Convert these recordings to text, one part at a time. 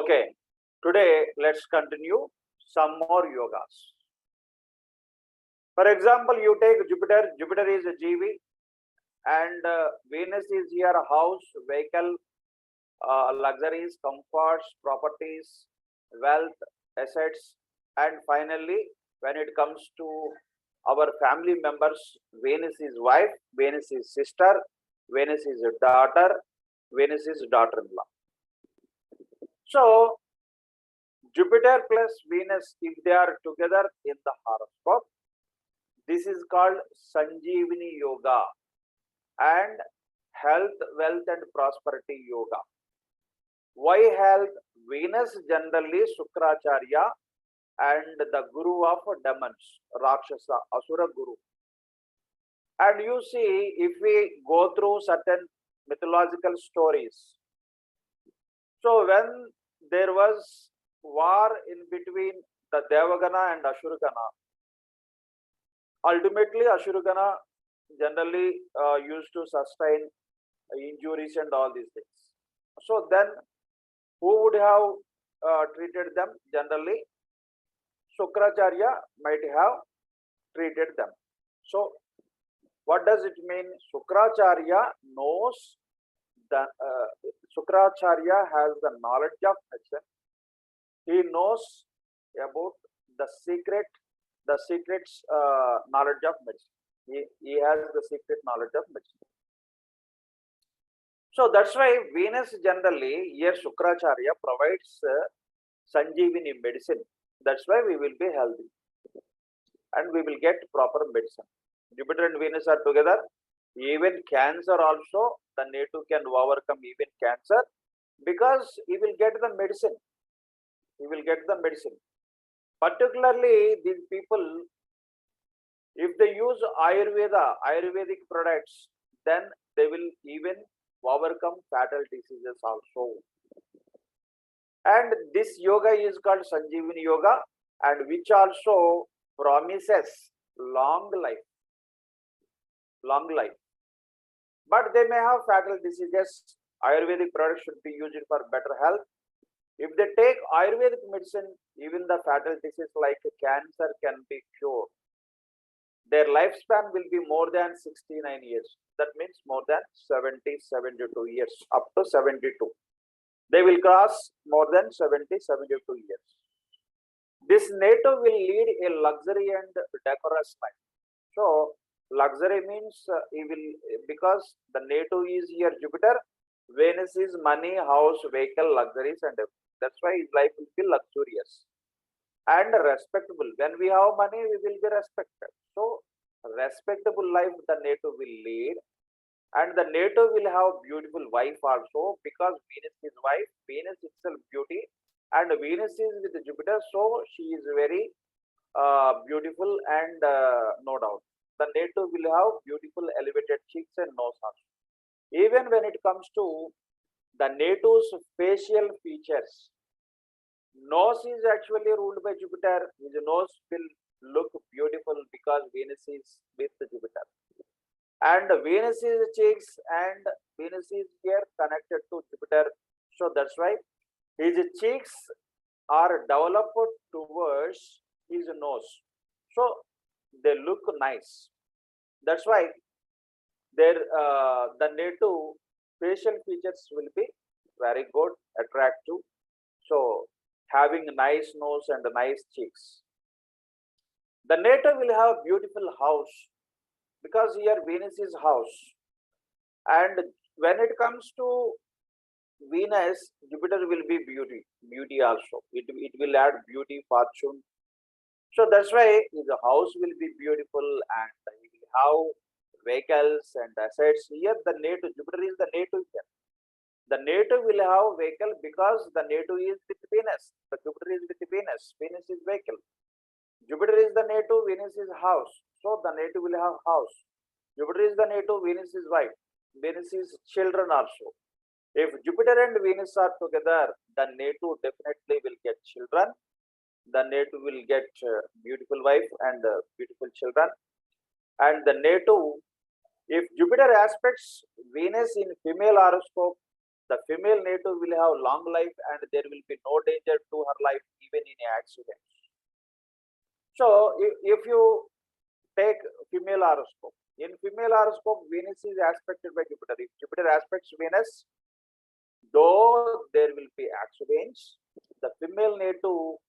Okay, today let's continue some more yogas. For example, you take Jupiter. Jupiter is a GV, and Venus is here, house, vehicle, luxuries, comforts, properties, wealth, assets, and finally, when it comes to our family members, Venus is wife, Venus is sister, Venus is a daughter, Venus is daughter-in-law. So, Jupiter plus Venus, if they are together in the horoscope, this is called Sanjeevani Yoga and Health, Wealth and Prosperity Yoga. Why health? Venus generally Sukracharya and the Guru of demons, Rakshasa, Asura Guru. And you see, if we go through certain mythological stories, so when there was war in between the Devagana and Ashuragana, ultimately Ashuragana generally used to sustain injuries and all these things. So then who would have treated them? Generally Sukracharya might have treated them. So what does it mean? Sukracharya knows the Sukracharya has the knowledge of medicine. He knows about the secrets knowledge of medicine. He has the secret knowledge of medicine. So that's why Venus generally, here Sukracharya provides Sanjeevani medicine. That's why we will be healthy and we will get proper medicine. Jupiter and Venus are together. Even cancer also, the native can overcome even cancer because he will get the medicine. He will get the medicine. Particularly these people, if they use Ayurvedic products, then they will even overcome fatal diseases also. And this yoga is called Sanjeevani Yoga, and which also promises long life. Long life. But they may have fatal diseases. Ayurvedic products should be used for better health. If they take Ayurvedic medicine, even the fatal disease like cancer can be cured. Their lifespan will be more than 69 years. That means more than 72 years, up to 72. They will cross more than 72 years. This native will lead a luxury and decorous life. So, luxury means he will, because the native is here Jupiter, Venus is money, house, vehicle, luxuries, and that's why his life will be luxurious and respectable. When we have money, we will be respected. So, respectable life the native will lead, and the native will have beautiful wife also, because Venus is wife, Venus itself beauty, and Venus is with Jupiter, so she is very beautiful, and no doubt the native will have beautiful elevated cheeks and nose also. Even when it comes to the native's facial features, nose is actually ruled by Jupiter. His nose will look beautiful because Venus is with Jupiter. And Venus is cheeks, and Venus is here connected to Jupiter. So that's why his cheeks are developed towards his nose. So they look nice. That's why the native facial features will be very good, attractive. So having a nice nose and nice cheeks. The native will have a beautiful house, because here Venus is house. And when it comes to Venus, Jupiter will be beauty also. It will add beauty, fortune. So that's why the house will be beautiful, and he will have vehicles and assets. Here the native, Jupiter is the native here. The native will have vehicle because the native is with Venus. The Jupiter is with Venus. Venus is vehicle. Jupiter is the native, Venus is house. So the native will have house. Jupiter is the native, Venus is wife. Venus is children also. If Jupiter and Venus are together, the native definitely will get children. The native will get beautiful wife and beautiful children. And the native, if Jupiter aspects Venus in female horoscope, The female native will have long life and there will be no danger to her life even in accident. So if you take female horoscope, in female horoscope, Venus is aspected by Jupiter. If Jupiter aspects Venus, though there will be accidents, the female native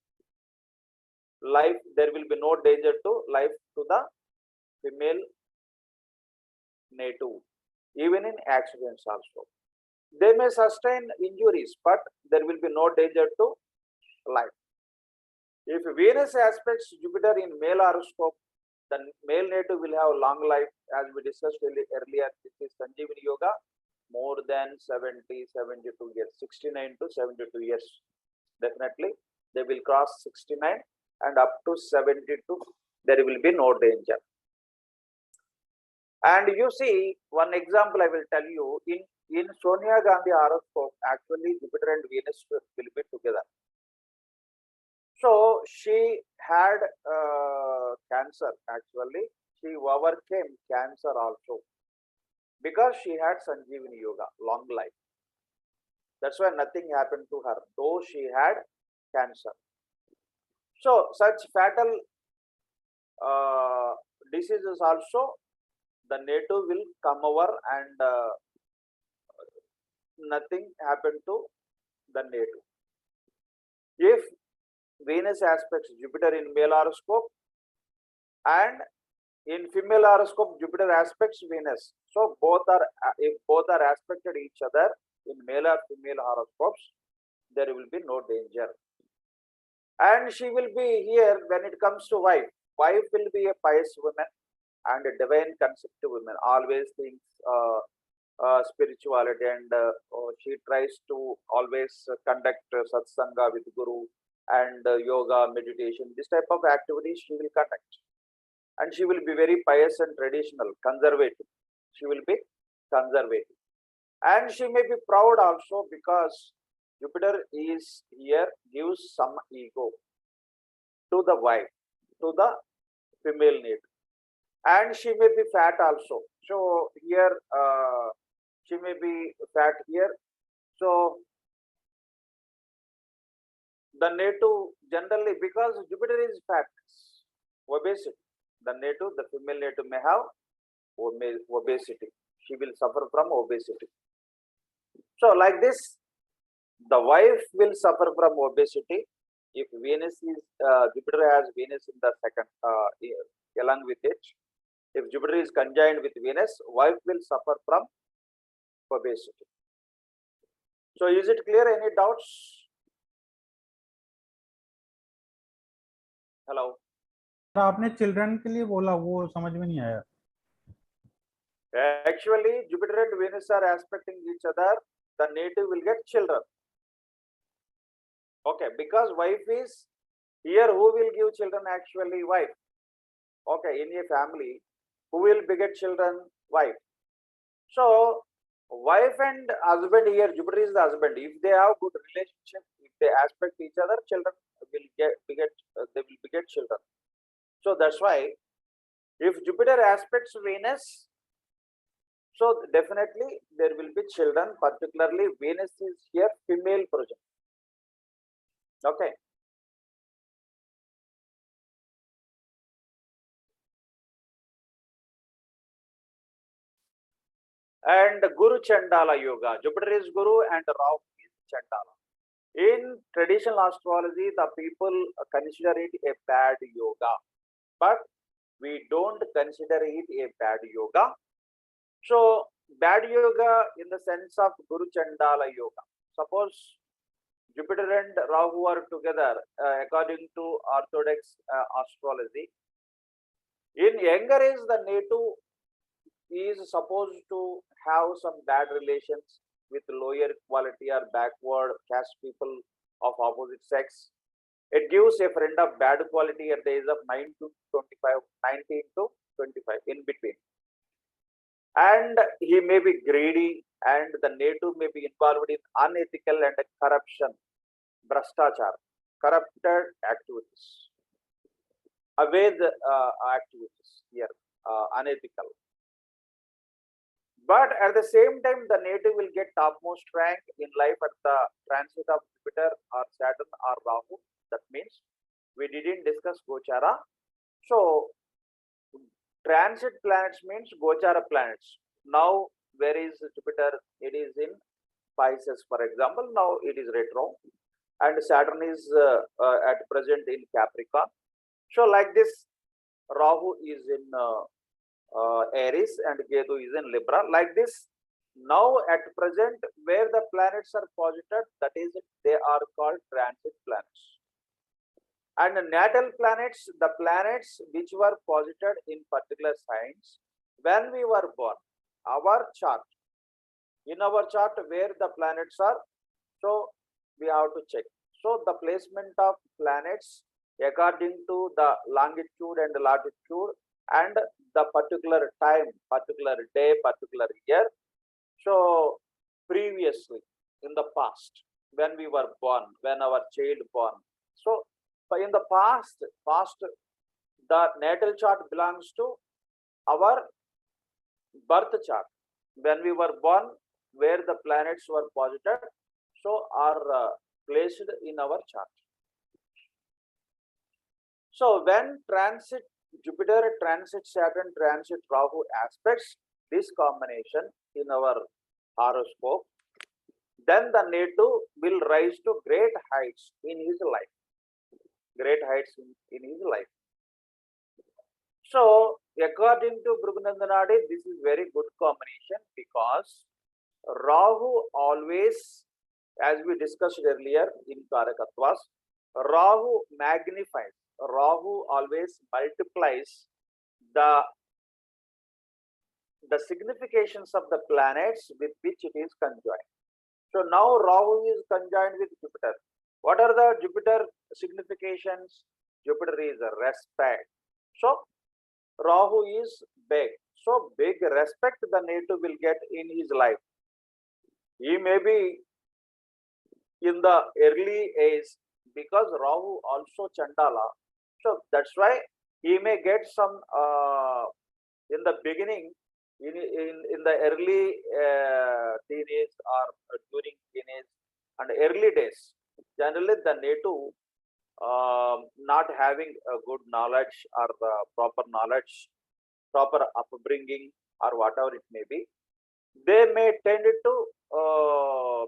life, there will be no danger to life to the female native, even in accidents also. They may sustain injuries, but there will be no danger to life. If Venus aspects Jupiter in male horoscope, the male native will have long life, as we discussed earlier. This is Sanjeevani Yoga, more than 70, 72 years, 69 to 72 years. Definitely, they will cross 69 and up to 72, there will be no danger. And you see, one example I will tell you, in Sonia Gandhi horoscope, actually Jupiter and Venus will be together. So she had cancer actually. She overcame cancer also because she had Sanjeevani Yoga, long life. That's why nothing happened to her, though she had cancer. So such fatal diseases also, the native will come over and nothing happened to the native. If Venus aspects Jupiter in male horoscope and in female horoscope Jupiter aspects Venus, so both are, if both are aspected each other in male or female horoscopes, there will be no danger. And she will be here when it comes to wife. Wife will be a pious woman and a divine conceptive woman, always thinks spirituality, and she tries to always conduct satsanga with Guru and yoga, meditation, this type of activities she will conduct. And she will be very pious and traditional, conservative. She will be conservative. And she may be proud also because Jupiter is here, gives some ego to the wife, to the female native. And she may be fat also. So here, she may be fat here. So the native generally, because Jupiter is fat, obesity. The native, the female native may have obesity. She will suffer from obesity. So like this, the wife will suffer from obesity if Venus is, Jupiter has Venus in the second, along with it. If Jupiter is conjoined with Venus, wife will suffer from obesity. So is it clear? Any doubts? Hello. आपने children के लिए बोला वो समझ में नहीं आया. Actually, Jupiter and Venus are aspecting each other. The native will get children. Okay, because wife is here, who will give children? Actually, wife. Okay, in a family, who will beget children? Wife. So, wife and husband here, Jupiter is the husband. If they have good relationship, if they aspect each other, children will they will beget children. So that's why, if Jupiter aspects Venus, so definitely there will be children. Particularly, Venus is here, female project. Okay. And Guru Chandala Yoga. Jupiter is Guru and Rahu is Chandala. In traditional astrology, the people consider it a bad yoga, but we don't consider it a bad yoga. So, bad yoga in the sense of Guru Chandala Yoga. Suppose Jupiter and Rahu are together, according to orthodox astrology. In younger age, the native is supposed to have some bad relations with lower quality or backward caste people of opposite sex. It gives a friend of bad quality at the age of 9 to 25, 19 to 25, in between. And he may be greedy, and the native may be involved in unethical and corruption, brashtachar, corrupted activities, Aved activities here, unethical. But at the same time, the native will get topmost rank in life at the transit of Jupiter or Saturn or Rahu. That means we didn't discuss Gochara. So transit planets means Gochara planets. Now, where is Jupiter? It is in Pisces, for example. Now it is retro, and Saturn is at present in Capricorn. So, like this, Rahu is in Aries and Ketu is in Libra. Like this, now at present, where the planets are posited, that is, they are called transit planets. And natal planets, the planets which were posited in particular signs when we were born, our chart, in our chart where the planets are, so we have to check. So the placement of planets according to the longitude and latitude and the particular time, particular day, particular year. So previously, in the past, when we were born, when our child born. So in the past, the natal chart belongs to our birth chart. When we were born, where the planets were posited, so are placed in our chart. So when transit Jupiter, transit Saturn, transit Rahu aspects this combination in our horoscope, then the native will rise to great heights in his life. Great heights in his life. So according to Brigu, this is very good combination because Rahu always, as we discussed earlier in Karakatwas, Rahu magnifies, Rahu always multiplies the significations of the planets with which it is conjoined. So now Rahu is conjoined with Jupiter. What are the Jupiter significations? Jupiter is a respect. So Rahu is big. So big respect the native will get in his life. He may be in the early age because Rahu also Chandala. So that's why he may get some in the beginning, in the early teenage or during teenage and early days. Generally, the native not having a good knowledge or proper knowledge, proper upbringing or whatever it may be, they may tend to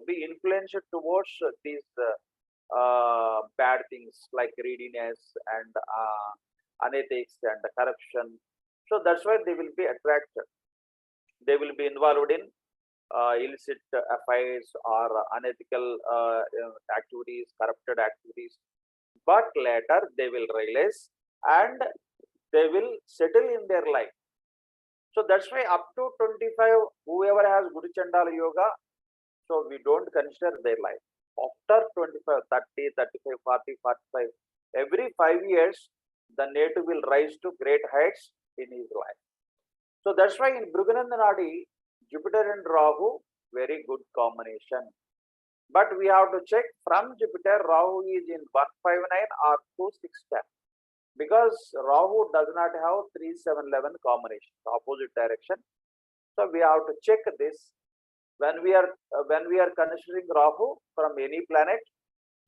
be influenced towards these bad things like greediness and unethics and corruption. So that's why they will be attracted. They will be involved in illicit affairs or unethical activities, corrupted activities. But later they will realize and they will settle in their life. So that's why up to 25, whoever has Guru Chandala Yoga, so we don't consider their life. After 25, 30, 35, 40, 45, every 5 years, the native will rise to great heights in his life. So that's why in Brigu, Nadi, Jupiter and Rahu, very good combination. But we have to check from Jupiter, Rahu is in 159 or 2610. Because Rahu does not have 3711 combination, opposite direction. So we have to check this when we are considering Rahu from any planet.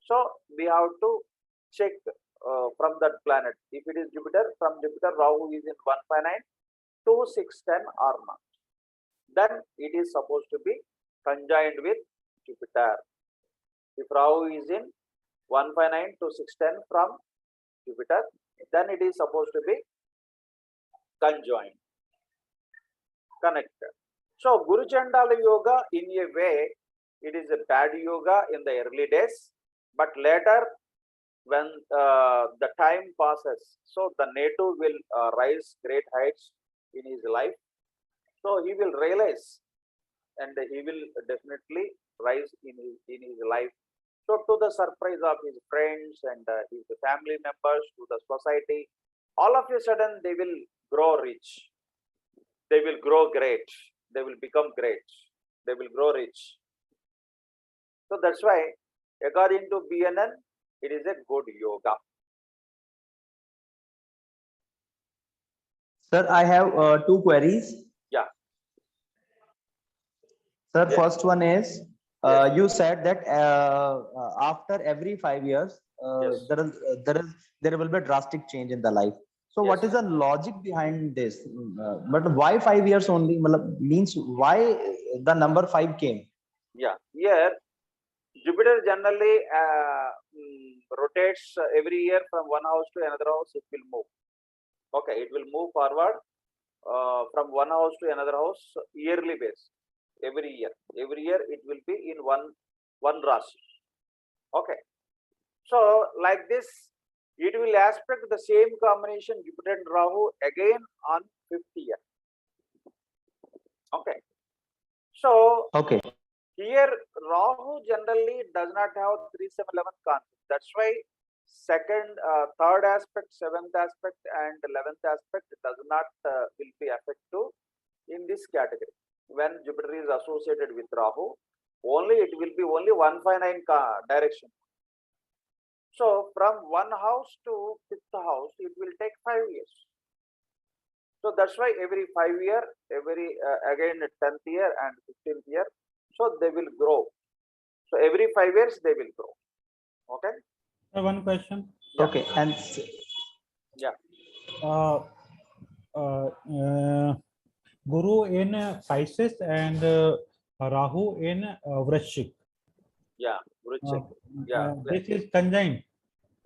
So we have to check from that planet. If it is Jupiter, from Jupiter, Rahu is in 159, 2610 or not. Then it is supposed to be conjoined with Jupiter. If Rahu is in 159 to 610 from Jupiter, then it is supposed to be conjoined, connected. So Guru Chandala Yoga, in a way, it is a bad yoga in the early days, but later when the time passes, so the native will rise great heights in his life. So he will realize and he will definitely rise in his life. So to the surprise of his friends and his family members, to the society, all of a sudden they will grow rich. They will grow great. They will become great. They will grow rich. So that's why, according to BNN, it is a good yoga. Sir, I have two queries. Yeah. Sir, Yes. first one is Yes. you said that after every 5 years, Yes. there will be a drastic change in the life. So, Yes. what is the logic behind this? But why 5 years only? Matlab, means why the number 5 came? Yeah. Here, Jupiter generally rotates every year from one house to another house. It will move. Okay, it will move forward from one house to another house yearly base. Every year it will be in one rasi. Okay, so like this, it will aspect the same combination Jupiter and Rahu again on 50 year. Okay, so Okay. here Rahu generally does not have 3, 7, 11 conflict. That's why second, third aspect, seventh aspect, and 11th aspect does not will be effective in this category. When Jupiter is associated with Rahu, only it will be only 159 direction. So from one house to fifth house, it will take 5 years. So that's why every 5 year, every again 10th year and 15th year, so they will grow. So every 5 years they will grow. Okay. One question. Yeah. Okay. And Yeah. Guru in Pisces and Rahu in Vrishik. Yeah. Vrichik. Yeah. This is conjoined.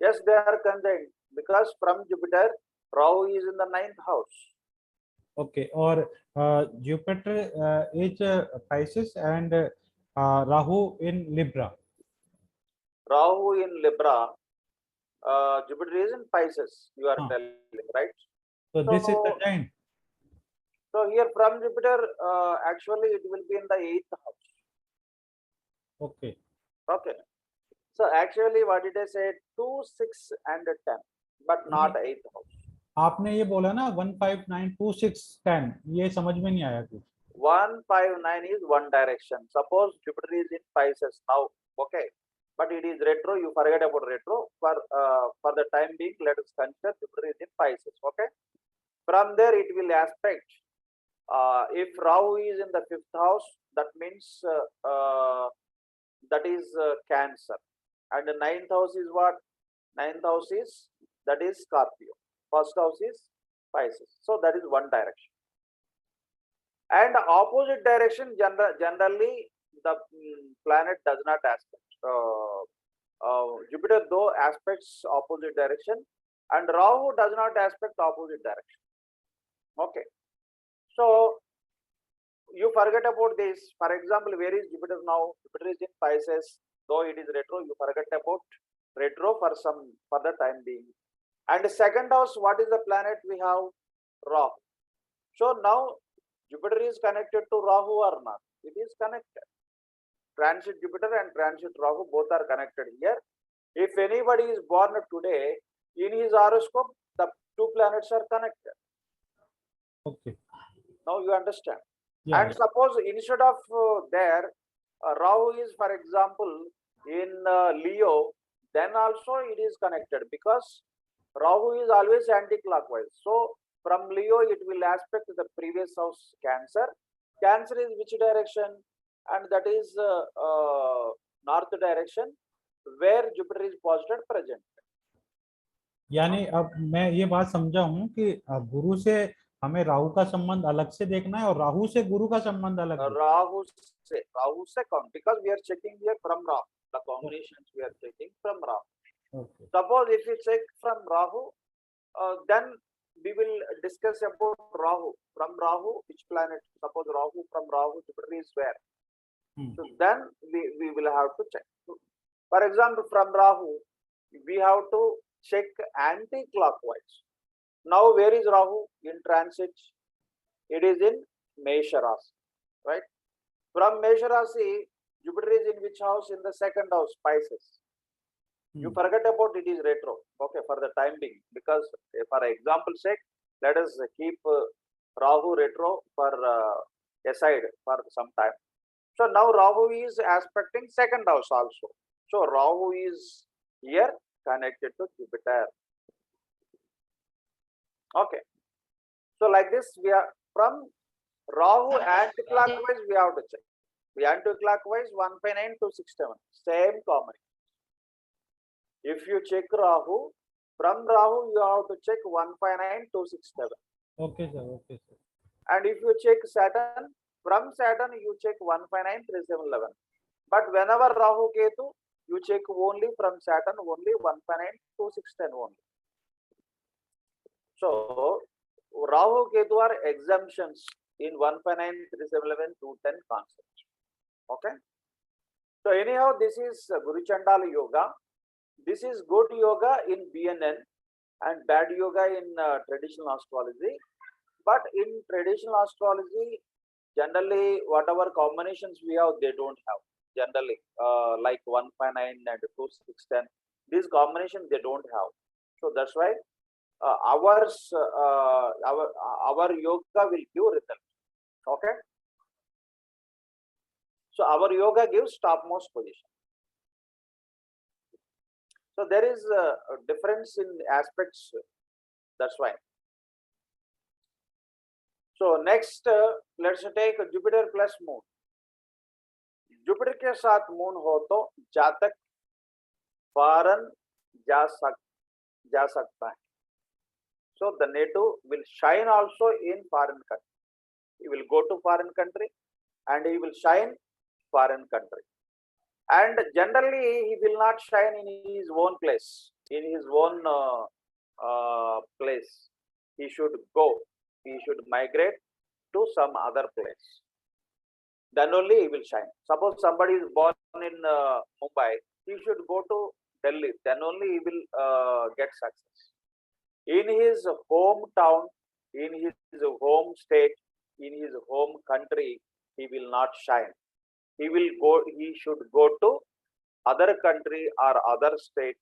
Yes, they are conjoined because from Jupiter, Rahu is in the 9th house. Okay, or Jupiter is Pisces and Rahu in Libra. Rahu in Libra, Jupiter is in Pisces. You are telling, right? So this is conjoined. So here from Jupiter, actually it will be in the 8th house. Okay. Okay. So actually what did I say? 2, 6 and 10, but not 8th house. आपने ये बोला ना 1, 5, 9, 2, 6, 10 ये समझ में नहीं आया कुछ. 1, 5, 9 is one direction. Suppose Jupiter is in Pisces now, okay, but it is retro. You forget about retro. For the time being, let us consider Jupiter is in Pisces. Okay, from there it will aspect. If Rahu is in the 5th house, that means that is Cancer, and the 9th house is what? 9th house is, that is Scorpio. First house is Pisces. So that is one direction. And opposite direction, generally the planet does not aspect. Jupiter though aspects opposite direction, and Rahu does not aspect opposite direction. Okay. So you forget about this. For example, where is Jupiter now? Jupiter is in Pisces. Though it is retro, you forget about retro for the time being. And the second house, what is the planet we have? Rahu. So now Jupiter is connected to Rahu or not? It is connected. Transit Jupiter and transit Rahu both are connected here. If anybody is born today, in his horoscope, the two planets are connected. Okay. Now you understand. Yeah. And suppose instead of Rahu is, for example, in Leo, then also it is connected because Rahu is always anti-clockwise. So from Leo, it will aspect the previous house Cancer. Cancer is which direction? And that is north direction, where Jupiter is posited present. यानी अब मैं ये बात समझा हूँ कि गुरु से हमें राहु का संबंध अलग से देखना है और राहु से गुरु का संबंध अलग. Rahu se count because we are checking here from Rahu. The combinations we are checking from Rahu. Okay. Suppose if we check from Rahu, then we will discuss about Rahu. From Rahu, which planet? Suppose Rahu, from Rahu, Jupiter is where? So then we will have to check. For example, from Rahu, we have to check anti-clockwise. Now, where is Rahu in transit? It is in Mesha Rasi, right? From Mesha Rasi, Jupiter is in which house? In the second house, Pisces. You forget about it is retro, okay, for the time being, because for example's sake, let us keep Rahu retro for aside for some time. So now Rahu is aspecting second house also. So Rahu is here connected to Jupiter. Okay. So like this, we are from Rahu anti-clockwise, we have to check. Anti-clockwise 159 to 67. Same combination. If you check Rahu, from Rahu you have to check 159 to 67. Okay, sir. Okay, sir. And if you check Saturn, from Saturn you check 159 3711. But whenever Rahu Ketu, you check only from Saturn, only 159 2610 only. So Rahu Ketu are exemptions in 159 3711 210 concept. Okay. So anyhow, this is Guru Chandala Yoga. This is good yoga in BNN and bad yoga in traditional astrology. But in traditional astrology, generally whatever combinations we have, they don't have. Generally, like 159 and 2610, these combinations they don't have. So that's why our yoga will give result. Okay. So our yoga gives topmost position. So there is a difference in aspects. That's why. So next, let's take Jupiter plus Moon. Jupiter के साथ Moon हो तो जातक foreign जा सकता है. So the native will shine also in foreign country. He will go to foreign country and he will shine foreign country. And generally he will not shine in his own place, in his own place. He should go. He should migrate to some other place. Then only he will shine. Suppose somebody is born in Mumbai, he should go to Delhi. Then only he will get success. In his hometown, in his home state, in his home country, he will not shine. He will go. He should go to other country or other state,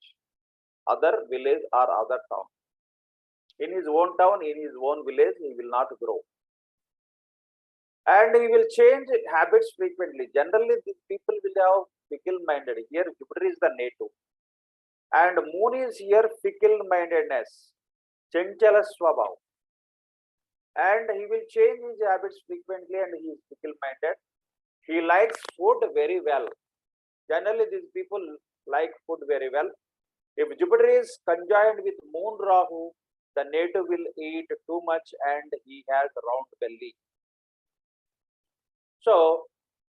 other village or other town. In his own town, in his own village, he will not grow. And he will change habits frequently. Generally, these people will have fickle-minded. Here, Jupiter is the native. And Moon is here fickle-mindedness, chanchala swabhav. And he will change his habits frequently and he is fickle-minded. He likes food very well. Generally, these people like food very well. If Jupiter is conjoined with Moon Rahu, the native will eat too much and he has round belly. So,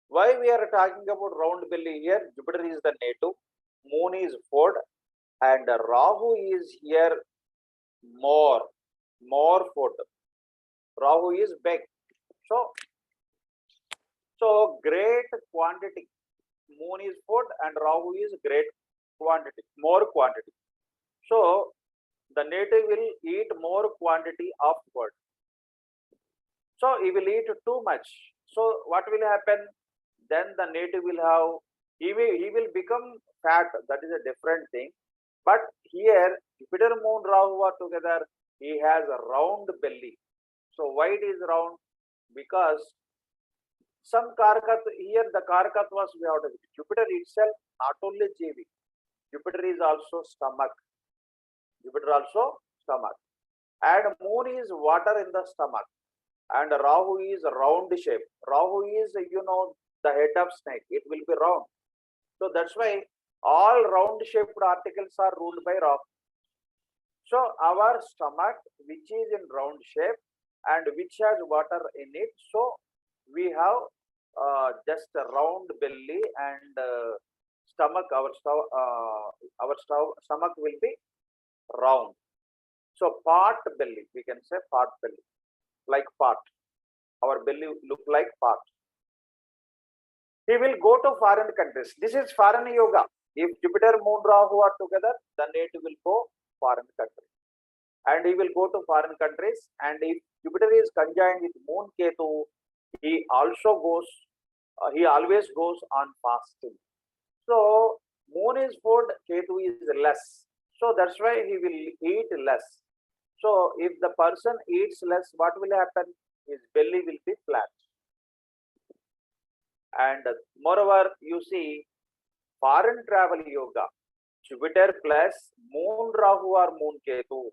why we are talking about round belly here? Jupiter is the native, Moon is food, and Rahu is here more food. Rahu is big. So great quantity. Moon is food and Rahu is great quantity, more quantity. So the native will eat more quantity of food. So he will eat too much. So what will happen? Then the native will have, he will become fat. That is a different thing. But here, Jupiter, Moon, Rahu are together. He has a round belly. So why it is round? Because some Karakat, here the Karakatwas we have to, Jupiter itself, not only JV, Jupiter is also stomach. Jupiter also stomach. And Moon is water in the stomach. And Rahu is round shape. Rahu is, the head of snake. It will be round. So that's why all round shaped articles are ruled by Rahu. So our stomach, which is in round shape and which has water in it, so we have just a round belly and stomach. Our stomach will be round. So pot belly, we can say pot belly, like pot. Our belly look like pot. He will go to foreign countries. This is foreign yoga. If Jupiter, Moon, Rahu are together, the native will go foreign country. And he will go to foreign countries. And if Jupiter is conjoined with Moon Ketu, he also goes, he always goes on fasting. So Moon is food, Ketu is less. So that's why he will eat less. So if the person eats less, what will happen? His belly will be flat. And moreover, you see, foreign travel yoga, Jupiter plus Moon Rahu or Moon Ketu.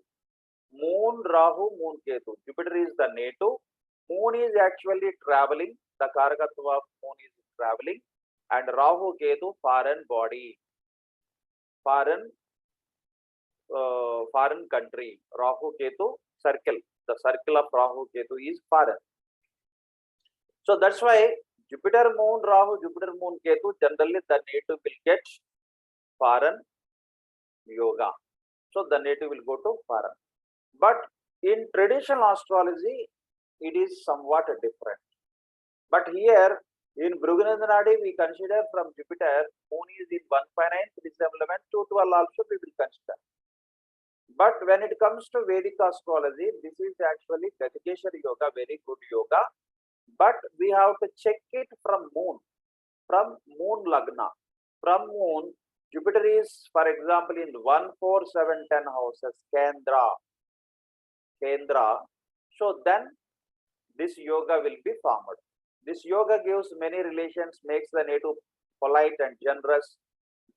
Moon Rahu, Moon Ketu. Jupiter is the native. Moon is actually traveling. The Karakatva of Moon is traveling, and Rahu Ketu foreign body, foreign country. Rahu Ketu circle. The circle of Rahu Ketu is foreign. So that's why Jupiter Moon Rahu, Jupiter Moon Ketu, generally the native will get foreign yoga. So the native will go to foreign. But in traditional astrology, it is somewhat different. But here in Brigu Nadi, we consider from Jupiter, Moon is in 159, 311, 212 also we will consider. But when it comes to Vedic astrology, this is actually Gatikeshwar Yoga, very good yoga. But we have to check it from Moon Lagna. From Moon, Jupiter is, for example, in 1, 4, 7, 10 houses, Kendra. So then this yoga will be formed. This yoga gives many relations, makes the native polite and generous,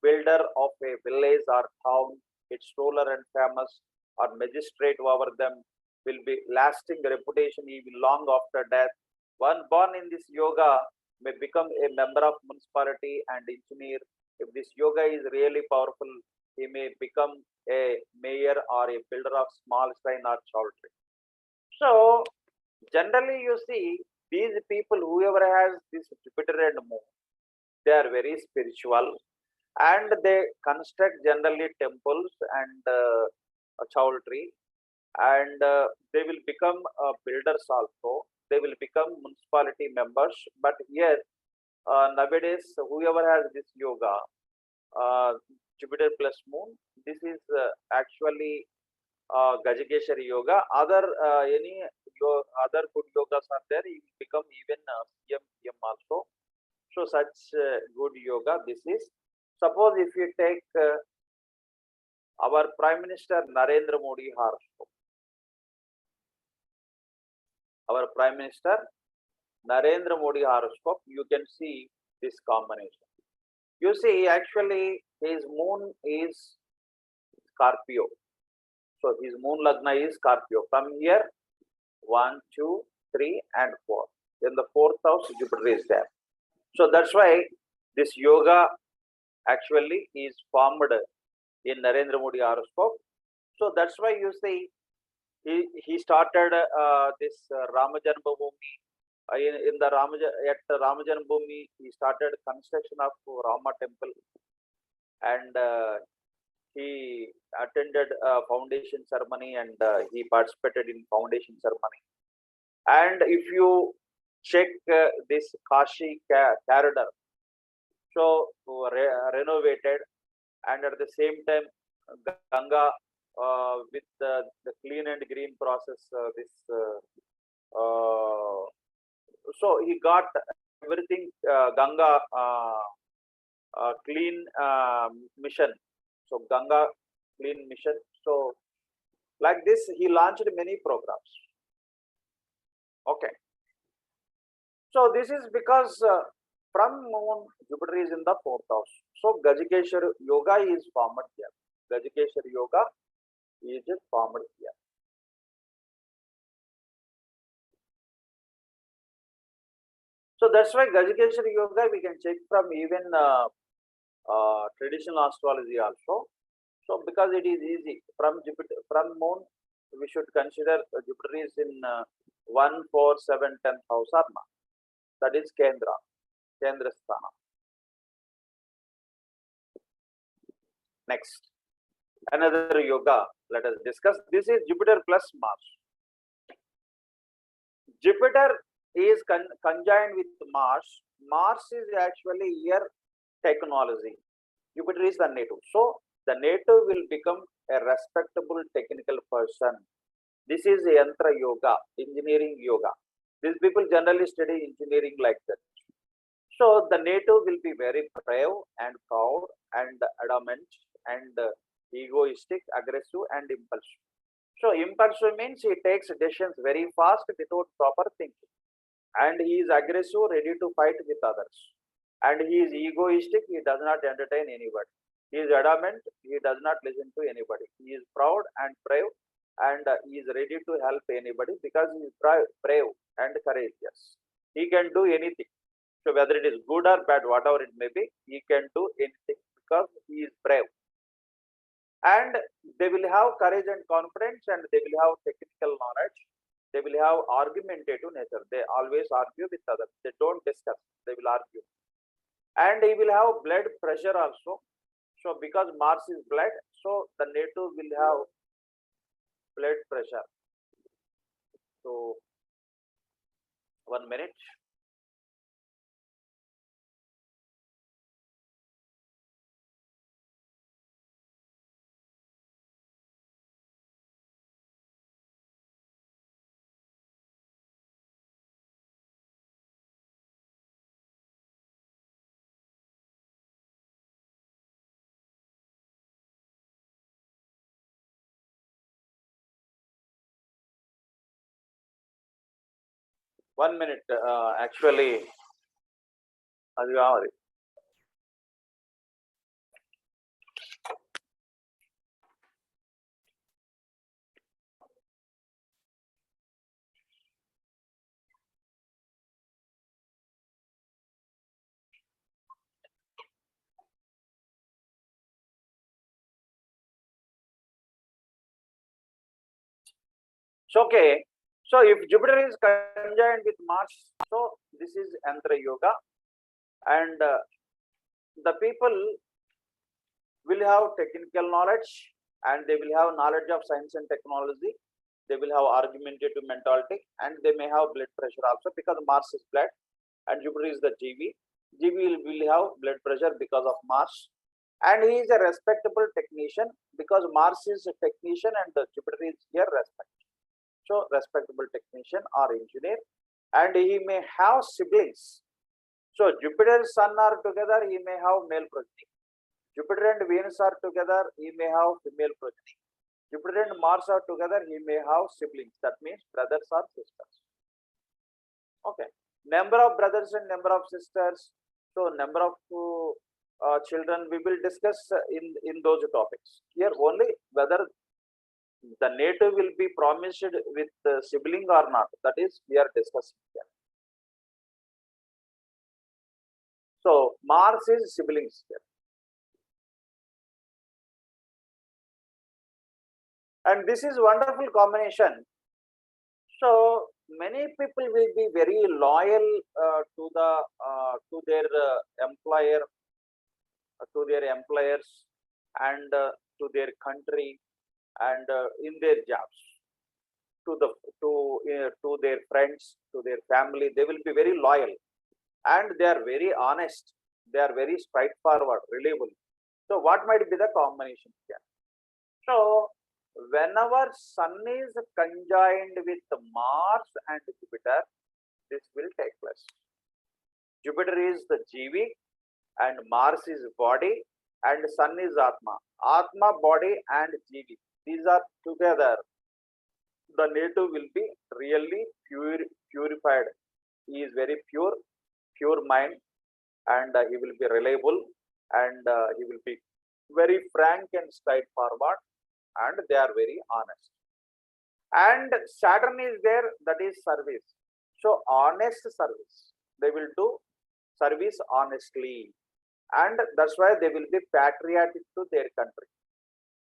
builder of a village or town, its ruler and famous, or magistrate over them, will be lasting reputation even long after death. One born in this yoga may become a member of municipality and engineer. If this yoga is really powerful, he may become a mayor or a builder of small shrine or chowdhury. So generally you see these people, whoever has this Jupiter and Moon, they are very spiritual and they construct generally temples and chowdhury, and they will become builders also. They will become municipality members. But here nowadays, whoever has this yoga, Jupiter plus Moon, this is actually Gajakeshwar yoga. Other other good yogas are there. He will become even CM also. So such good yoga this is. Suppose if you take our Prime Minister Narendra Modi horoscope. Our Prime Minister Narendra Modi horoscope, you can see this combination. You see, actually, his moon is Scorpio. So his moon lagna is Scorpio. From here, 1, 2, 3, and 4. In the fourth house, Jupiter is there. So that's why this yoga actually is formed in Narendra Modi horoscope. So that's why you see he started this Rama Janmabhoomi. In the at Rama Janmabhoomi, he started construction of Rama temple, and he attended foundation ceremony, and he participated in foundation ceremony. And if you check this Kashi corridor, so renovated, and at the same time Ganga with the clean and green process, so he got everything Ganga clean mission. So Ganga clean mission. So like this, he launched many programs. Okay. So this is because from Moon, Jupiter is in the fourth house. So Gajakeshwar yoga is formed here. Gajakeshwar yoga is formed here. So that's why Gajakeshwar yoga we can check from even traditional astrology also. So because it is easy, from Jupiter, from Moon, we should consider Jupiter is in 1, 4, 7, 10th house Arna. That is Kendra Sthana. Next, another yoga, let us discuss. This is Jupiter plus Mars. Jupiter is conjoined with Mars. Mars is actually here technology. Jupiter is the native. So the native will become a respectable technical person. This is Yantra yoga, engineering yoga. These people generally study engineering like that. So the native will be very brave and proud and adamant and egoistic, aggressive and impulsive. So impulsive means he takes decisions very fast without proper thinking. And he is aggressive, ready to fight with others. And he is egoistic, he does not entertain anybody. He is adamant, he does not listen to anybody. He is proud and brave, and he is ready to help anybody because he is brave and courageous. He can do anything. So whether it is good or bad, whatever it may be, he can do anything because he is brave. And they will have courage and confidence, and they will have technical knowledge. They will have argumentative nature. They always argue with others. They don't discuss. They will argue. And he will have blood pressure also. So because Mars is blood, so the native will have blood pressure. So 1 minute. One minute. Actually, అది కావాలి. So okay. So if Jupiter is conjoined with Mars, so this is Antra Yoga, and the people will have technical knowledge, and they will have knowledge of science and technology. They will have argumentative mentality, and they may have blood pressure also because Mars is blood and Jupiter is the GV. GV will have blood pressure because of Mars, and he is a respectable technician because Mars is a technician and the Jupiter is here respect. So respectable technician or engineer, and he may have siblings. So Jupiter and Sun are together, he may have male progeny. Jupiter and Venus are together, he may have female progeny. Jupiter and Mars are together, he may have siblings. That means brothers or sisters. Okay. Number of brothers and number of sisters. So number of children we will discuss in those topics. Here only whether the native will be promised with sibling or not. That is we are discussing here. So Mars is siblings here. And this is wonderful combination. So many people will be very loyal to their employer, to their employers, and to their country, and in their jobs, to their friends, to their family. They will be very loyal, and they are very honest. They are very straightforward, reliable. So what might be the combination here? So whenever Sun is conjoined with Mars and Jupiter, this will take place. Jupiter is the GV, and Mars is body, and Sun is Atma. Atma, body, and GV. These are together. The native will be really purified. He is very pure mind, and he will be reliable, and he will be very frank and straightforward, and they are very honest. And Saturn is there, that is service. So honest service. They will do service honestly, and that's why they will be patriotic to their country.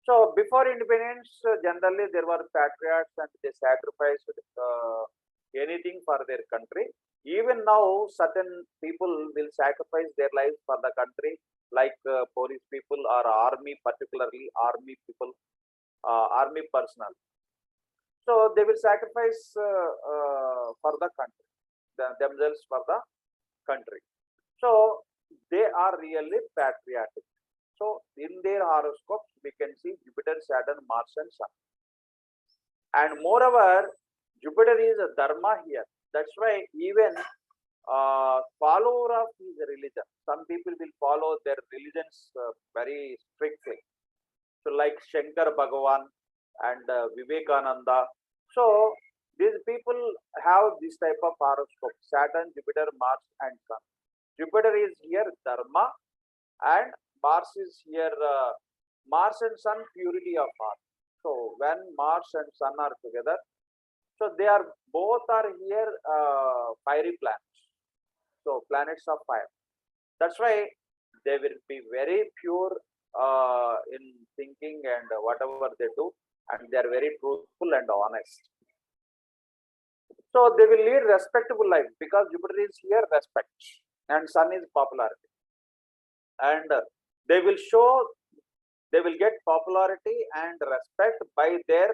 So before independence, generally there were patriots and they sacrificed anything for their country. Even now, certain people will sacrifice their lives for the country, like police people or army, particularly army people, army personnel. So they will sacrifice for the country, themselves for the country. So they are really patriotic. So in their horoscopes, we can see Jupiter, Saturn, Mars, and Sun. And moreover, Jupiter is a dharma here. That's why even follower of his religion, some people will follow their religions very strictly. So like Shankar Bhagavan and Vivekananda. So these people have this type of horoscope: Saturn, Jupiter, Mars, and Sun. Jupiter is here dharma, and Mars is here, Mars and Sun, purity of heart. So when Mars and Sun are together, so they are both are here fiery planets. So planets of fire. That's why they will be very pure in thinking and whatever they do, and they are very truthful and honest. So they will lead respectable life because Jupiter is here respect and Sun is popularity, and they will show, they will get popularity and respect by their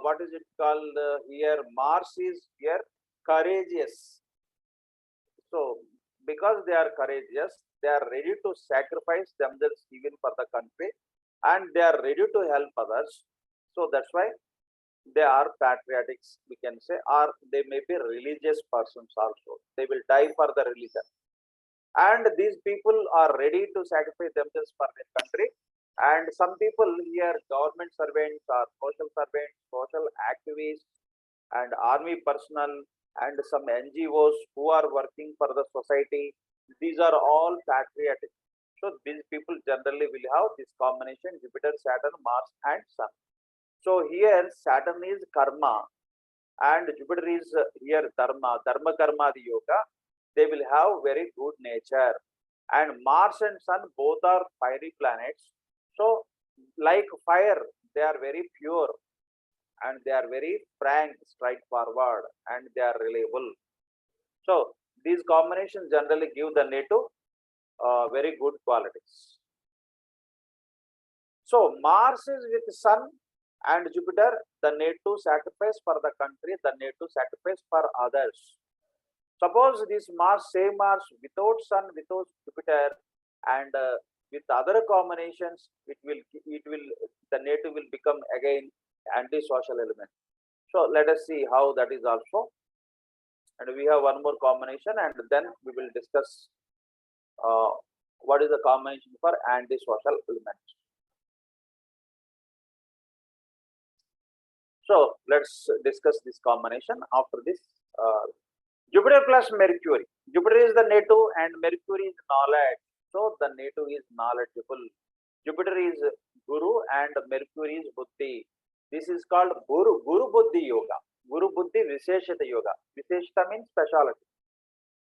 what is it called here? Mars is here courageous. So because they are courageous, they are ready to sacrifice themselves even for the country, and they are ready to help others. So that's why they are patriotics, we can say, or they may be religious persons also. They will die for the religion. And these people are ready to sacrifice themselves for their country. And some people here, government servants or social servants, social activists, and army personnel, and some NGOs who are working for the society. These are all patriotic. So these people generally will have this combination: Jupiter, Saturn, Mars, and Sun. So here Saturn is karma, and Jupiter is here dharma, dharma karma the yoga. They will have very good nature. And Mars and Sun both are fiery planets. So like fire, they are very pure, and they are very frank, straightforward, and they are reliable. So these combinations generally give the native very good qualities. So Mars is with Sun and Jupiter, the native sacrifice for the country, the native sacrifice for others. Suppose this Mars, same Mars without Sun, without Jupiter, and with other combinations, the native will become again anti-social element. So let us see how that is also. And we have one more combination, and then we will discuss what is the combination for anti-social element. So let's discuss this combination after this. Jupiter plus Mercury. Jupiter is the native and Mercury is knowledge. So the native is knowledgeable. Jupiter is Guru and Mercury is Buddhi. This is called Guru Buddhi Yoga. Guru Buddhi Visheshata Yoga. Visheshata means speciality.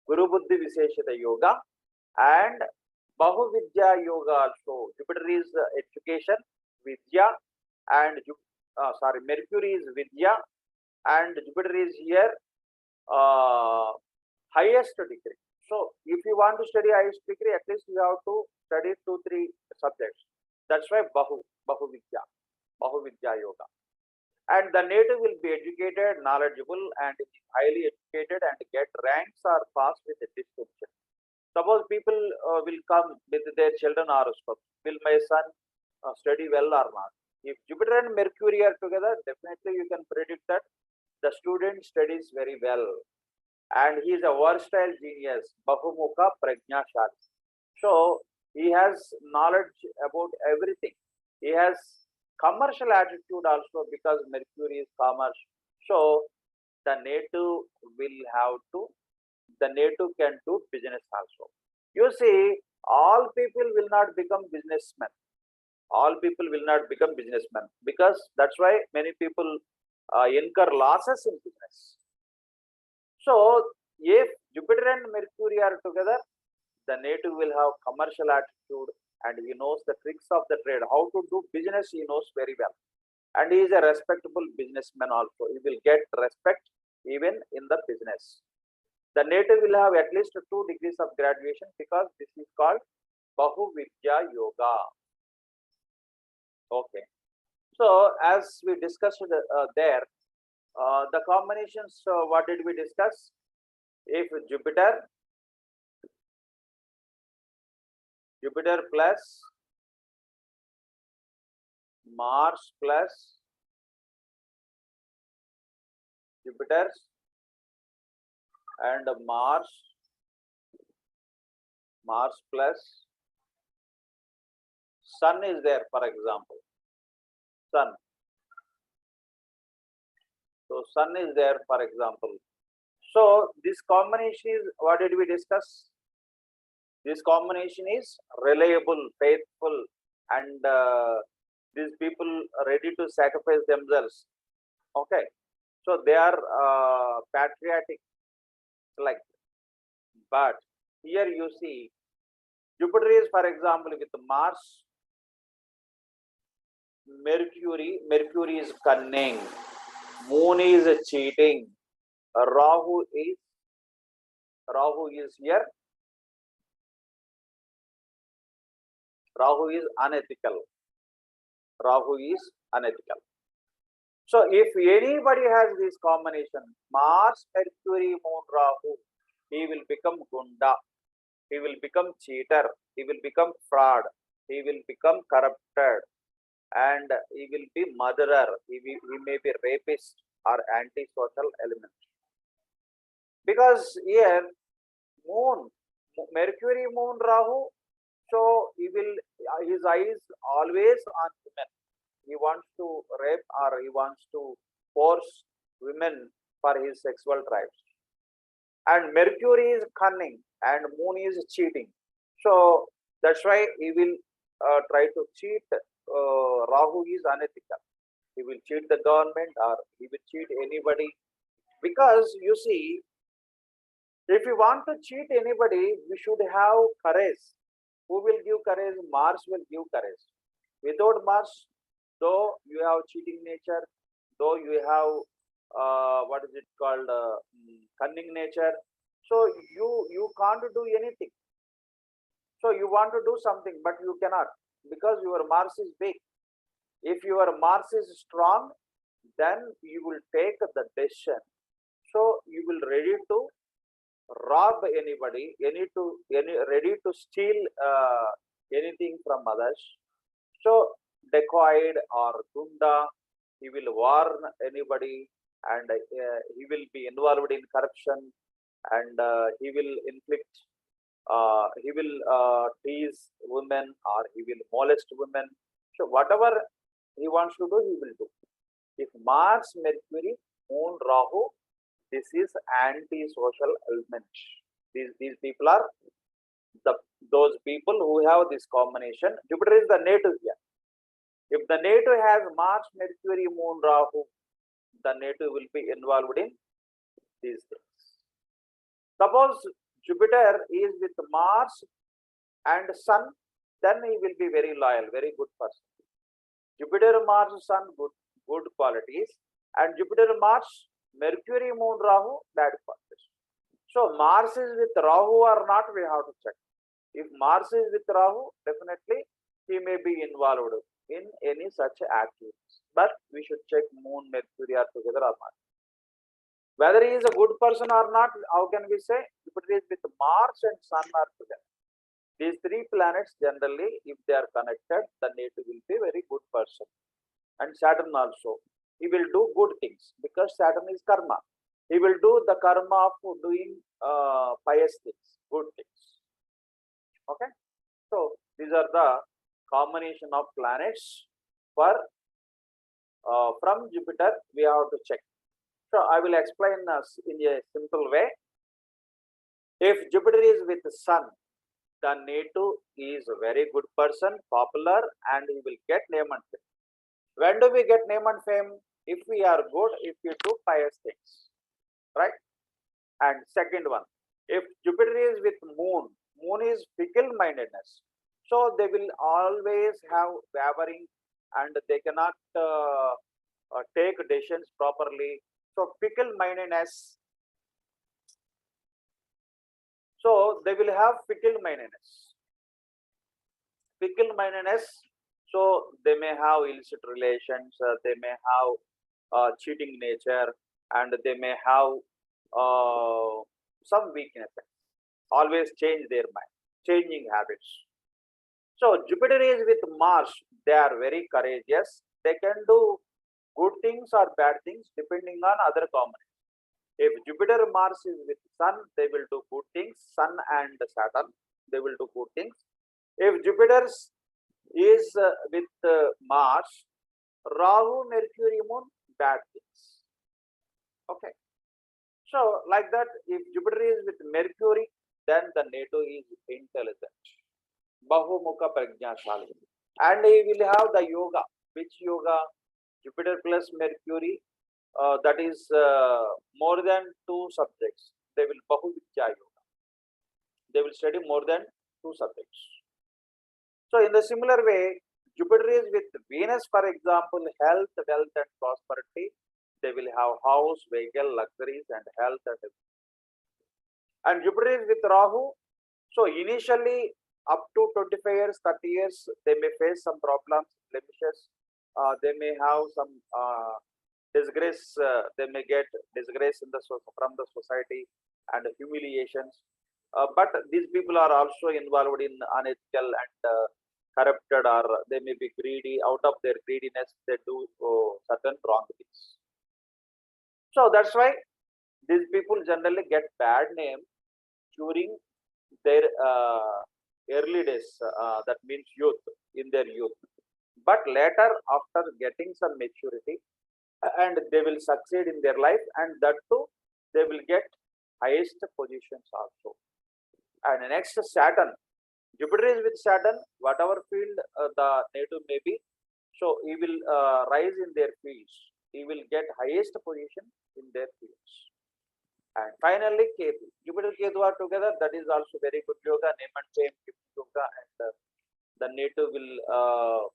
Guru Buddhi Visheshata Yoga and Bahu Vidya Yoga also. Jupiter is education, Vidya, and Mercury is Vidya, and Jupiter is here highest degree. So if you want to study highest degree, at least you have to study 2-3 subjects. That's why Bahu Vidya Yoga. And the native will be educated, knowledgeable, and highly educated, and get ranks or pass with a distinction. Suppose people will come with their children horoscope. Will my son study well or not? If Jupiter and Mercury are together, definitely you can predict that the student studies very well. And he is a versatile genius, Bahumukha Prajnashali. So he has knowledge about everything. He has commercial attitude also because Mercury is commerce. So the native can do business also. You see, all people will not become businessmen. All people will not become businessmen because that's why many people incur losses in business. So if Jupiter and Mercury are together, the native will have commercial attitude, and he knows the tricks of the trade. How to do business, he knows very well. And he is a respectable businessman also. He will get respect even in the business. The native will have at least 2 degrees of graduation because this is called Bahu Vidya Yoga. Okay. So as we discussed there, the combinations, what did we discuss? If Jupiter plus Mars plus Jupiter and Mars plus Sun is there, for example. Sun. So Sun is there, for example. So this combination is, what did we discuss? This combination is reliable, faithful, and these people are ready to sacrifice themselves. Okay. So they are patriotic, like But here you see, Jupiter is, for example, with Mars, Mercury is cunning, Moon is cheating, Rahu is here, Rahu is unethical. Rahu is unethical. So if anybody has this combination, Mars, Mercury, Moon, Rahu, he will become Gunda, he will become cheater, he will become fraud, he will become corrupted, and he will be murderer, he may be rapist or antisocial element. Because here, Mercury, Moon, Rahu, so his eyes always on women. He wants to rape or he wants to force women for his sexual drives. And Mercury is cunning and Moon is cheating. So that's why he will try to cheat. Rahu is unethical. He will cheat the government or he will cheat anybody. Because you see, if you want to cheat anybody, we should have courage. Who will give courage? Mars will give courage. Without Mars, though you have cheating nature, though you have what is it called, cunning nature, so you can't do anything. So you want to do something, but you cannot, because your Mars is weak. If your Mars is strong, then you will take the decision. So you will ready to rob anybody, ready to steal anything from others. So dacoit or gunda, he will warn anybody, and he will be involved in corruption, and he will inflict, he will tease women or he will molest women. So whatever he wants to do, he will do. If Mars, Mercury, Moon, Rahu, this is anti-social element. These people are those people who have this combination. Jupiter is the native here. If the native has Mars, Mercury, Moon, Rahu, the native will be involved in these things. Suppose Jupiter is with Mars and Sun, then he will be very loyal, very good person. Jupiter, Mars, Sun, good qualities, and Jupiter, Mars, Mercury, Moon, Rahu, bad qualities. So Mars is with Rahu or not, we have to check. If Mars is with Rahu, definitely he may be involved in any such activities. But we should check Moon, Mercury are together or not. Whether he is a good person or not, how can we say? Jupiter is with Mars and Sun are together. These three planets generally, if they are connected, the native will be very good person. And Saturn also, he will do good things because Saturn is karma. He will do the karma of doing pious things, good things. Okay, so these are the combination of planets for from Jupiter. We have to check. So I will explain in a simple way. If Jupiter is with the Sun, the native is a very good person, popular, and he will get name and fame. When do we get name and fame? If we are good, if we do pious things, right? And second one, if Jupiter is with Moon, Moon is fickle-mindedness. So they will always have wavering and they cannot take decisions properly. So fickle-mindedness. So they will have fickle-mindedness. Fickle-mindedness. So they may have illicit relations, they may have cheating nature, and they may have some weaknesses. Always change their mind, changing habits. So Jupiter is with Mars. They are very courageous. They can do good things or bad things depending on other components. If Jupiter Mars is with Sun, they will do good things. Sun and Saturn, they will do good things. If Jupiter is with Mars, Rahu, Mercury, Moon, bad things. Okay. So like that, if Jupiter is with Mercury, then the native is intelligent. Bahumukha Prajnashali. And he will have the yoga. Which yoga? Jupiter plus Mercury. That is more than 2 subjects. They will Bahuvidya yoga. they will study more than 2 subjects. So in the similar way, Jupiter is with Venus, for example, health, wealth and prosperity. They will have house, vehicle, luxuries and health and everything. And Jupiter is with Rahu. So initially up to 25 years, 30 years, they may face some problems, blemishes. They may have some disgrace. They may get disgrace in the from the society and humiliations. But these people are also involved in unethical and corrupted, or they may be greedy. Out of their greediness, they do certain wrong things. So that's why these people generally get bad name during their early days, that means youth, in their youth. But later, after getting some maturity, and they will succeed in their life, and that too, they will get highest positions also. And next, Saturn. Jupiter is with Saturn, whatever field the native may be, so he will rise in their fields. He will get highest position in their fields. And finally, Ketu. Jupiter Ketu are together. That is also very good yoga. Name and fame, yoga, and the native will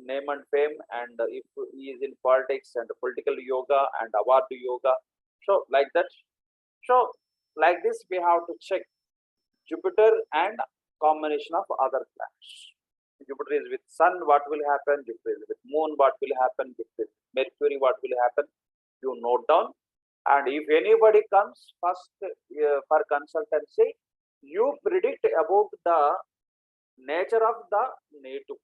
name and fame. And if he is in politics and political yoga and award yoga, so like that. So like this, we have to check Jupiter and combination of other planets. Jupiter is with Sun, what will happen? Jupiter is with Moon, what will happen? Jupiter is with Mercury, what will happen? You note down. And if anybody comes first for consultancy, you predict about the nature of the native.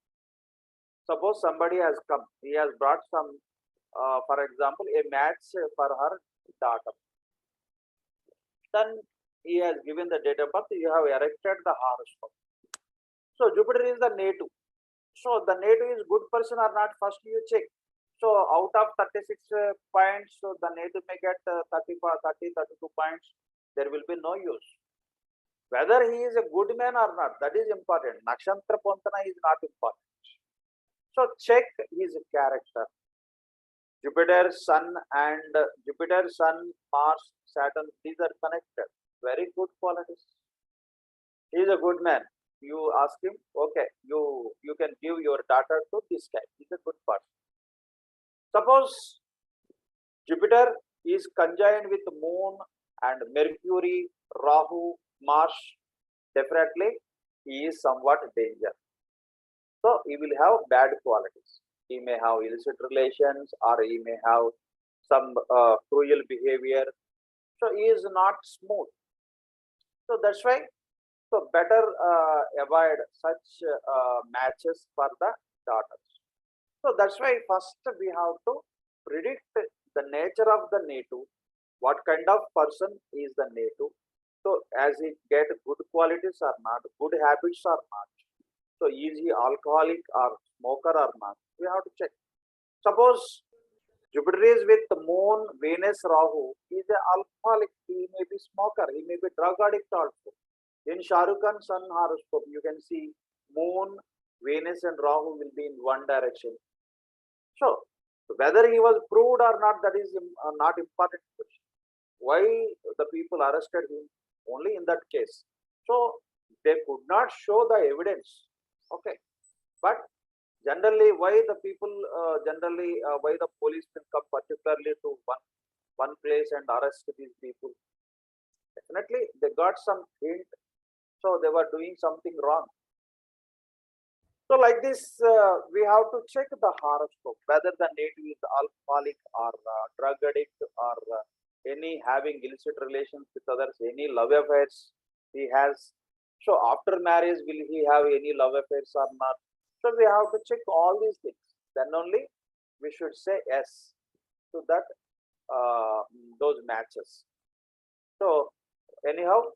Suppose somebody has come, he has brought some, for example, a match for her daughter. Then he has given the date of birth, you have erected the horoscope. So Jupiter is the native. So the native is good person or not, first you check. So out of 36 points, so the native may get 32 points. There will be no use. Whether he is a good man or not, that is important. Nakshantra Pontana is not important. So check his character. Jupiter, Sun, and Jupiter, Sun, Mars, Saturn, these are connected. Very good qualities. He is a good man. You ask him, okay, you can give your daughter to this guy. He's a good person. Suppose Jupiter is conjoined with Moon and Mercury, Rahu, Mars, definitely he is somewhat danger. So he will have bad qualities. He may have illicit relations, or he may have some cruel behavior. So he is not smooth. So that's why, so better avoid such matches for the daughters. So that's why first we have to predict the nature of the native, what kind of person is the native. So as he get good qualities or not, good habits or not. So is he alcoholic or smoker or not? We have to check. Suppose Jupiter is with the Moon, Venus, Rahu. He is an alcoholic. He may be smoker. He may be drug addict also. In Shah Rukh Khan's Sun horoscope, you can see Moon, Venus and Rahu will be in one direction. So whether he was proved or not, that is not important question. Why the people arrested him? Only in that case. So they could not show the evidence. Okay. But generally, why the people, why the police will come particularly to one place and arrest these people? Definitely, they got some hint. So they were doing something wrong. So like this, we have to check the horoscope, whether the native is alcoholic or drug addict or any having illicit relations with others, any love affairs he has. So after marriage, will he have any love affairs or not? So we have to check all these things. Then only we should say yes to that those matches. So anyhow,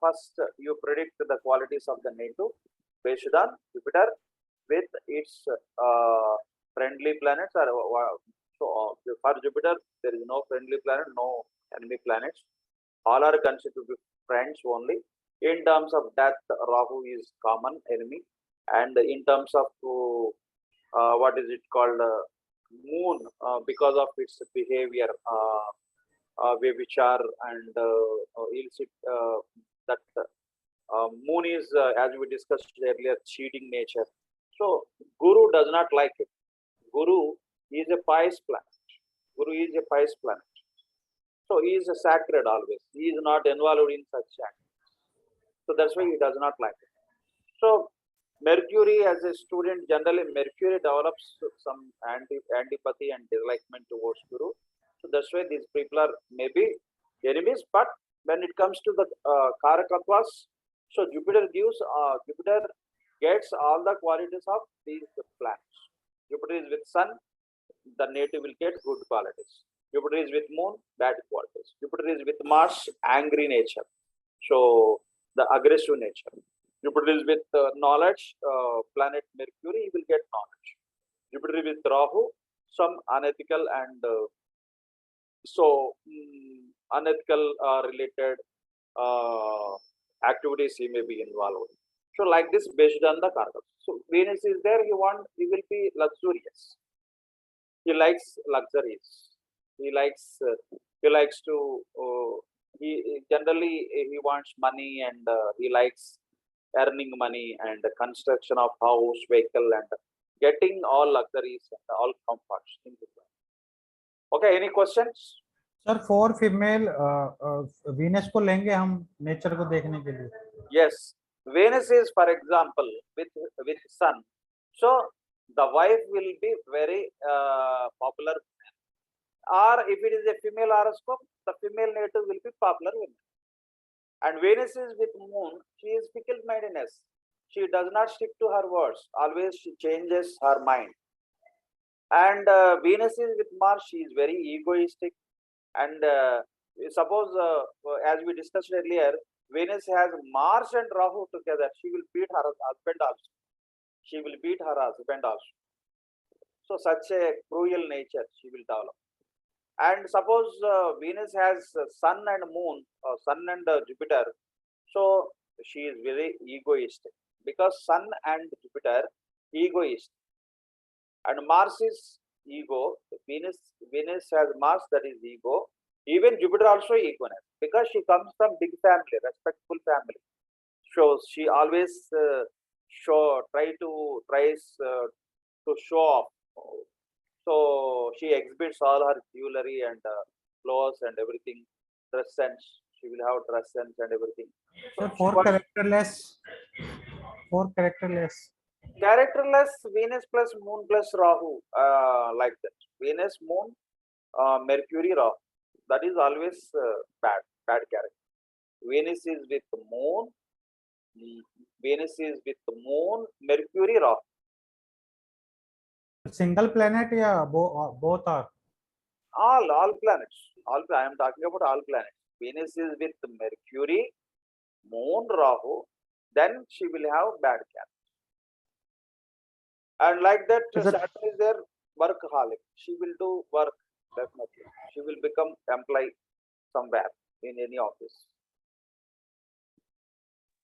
first you predict the qualities of the native based on Jupiter with its friendly planets. So for Jupiter, there is no friendly planet, no enemy planets. All are considered to be friends only. In terms of death, Rahu is common enemy, and in terms of what is it called, Moon, because of its behavior, Vyabhichar and illicit that moon is, as we discussed earlier, cheating nature. So Guru does not like it. Guru is a pious planet. Guru is a pious planet. So he is a sacred always. He is not involved in such acts. So that's why he does not like it. So Mercury, as a student, generally Mercury develops some antipathy and dislikement towards Guru. So that's why these people are maybe enemies. But when it comes to the Karakatwas, so Jupiter gets all the qualities of these planets. Jupiter is with Sun, the native will get good qualities. Jupiter is with Moon, bad qualities. Jupiter is with Mars, angry nature. So the aggressive nature. Jupiter is with knowledge, planet Mercury, he will get knowledge. Jupiter is with Rahu, some unethical and unethical related activities he may be involved. So like this, based on the Karaka. So Venus is there, he will be luxurious. He likes luxuries. He likes to he generally he wants money, and he likes earning money and the construction of house, vehicle, and getting all luxuries and all comforts. Okay, any questions? Sir for female Venus को लेंगे हम nature को देखने के लिए. Yes, Venus is, for example, with Sun. So the wife will be very popular, or if it is a female horoscope, the female native will be popular women. And Venus is with Moon, she is fickle-mindedness. She does not stick to her words. Always she changes her mind. And Venus is with Mars, she is very egoistic. And suppose, as we discussed earlier, Venus has Mars and Rahu together. She will beat her husband also. She will beat her husband also. So such a cruel nature she will develop. And suppose Venus has Sun and Moon, Sun and Jupiter. So she is very egoistic, because Sun and Jupiter egoist, and Mars is ego. Venus has Mars, that is ego. Even Jupiter also egoness, because she comes from big family, respectful family. So she always tries to show off. So she exhibits all her jewelry and clothes and everything, dress sense. She will have dress sense and everything. Sir, for characterless. Characterless, Venus plus Moon plus Rahu, like that. Venus, Moon, Mercury, Rahu. That is always bad character. Venus is with Moon. Venus is with Moon, Mercury, Rahu. Single planet, yeah, both are. All planets. I am talking about all planets. Venus is with Mercury, Moon, Rahu. Then she will have bad character. And like that, Saturn is there, workaholic. She will do work, definitely. She will become employee somewhere in any office.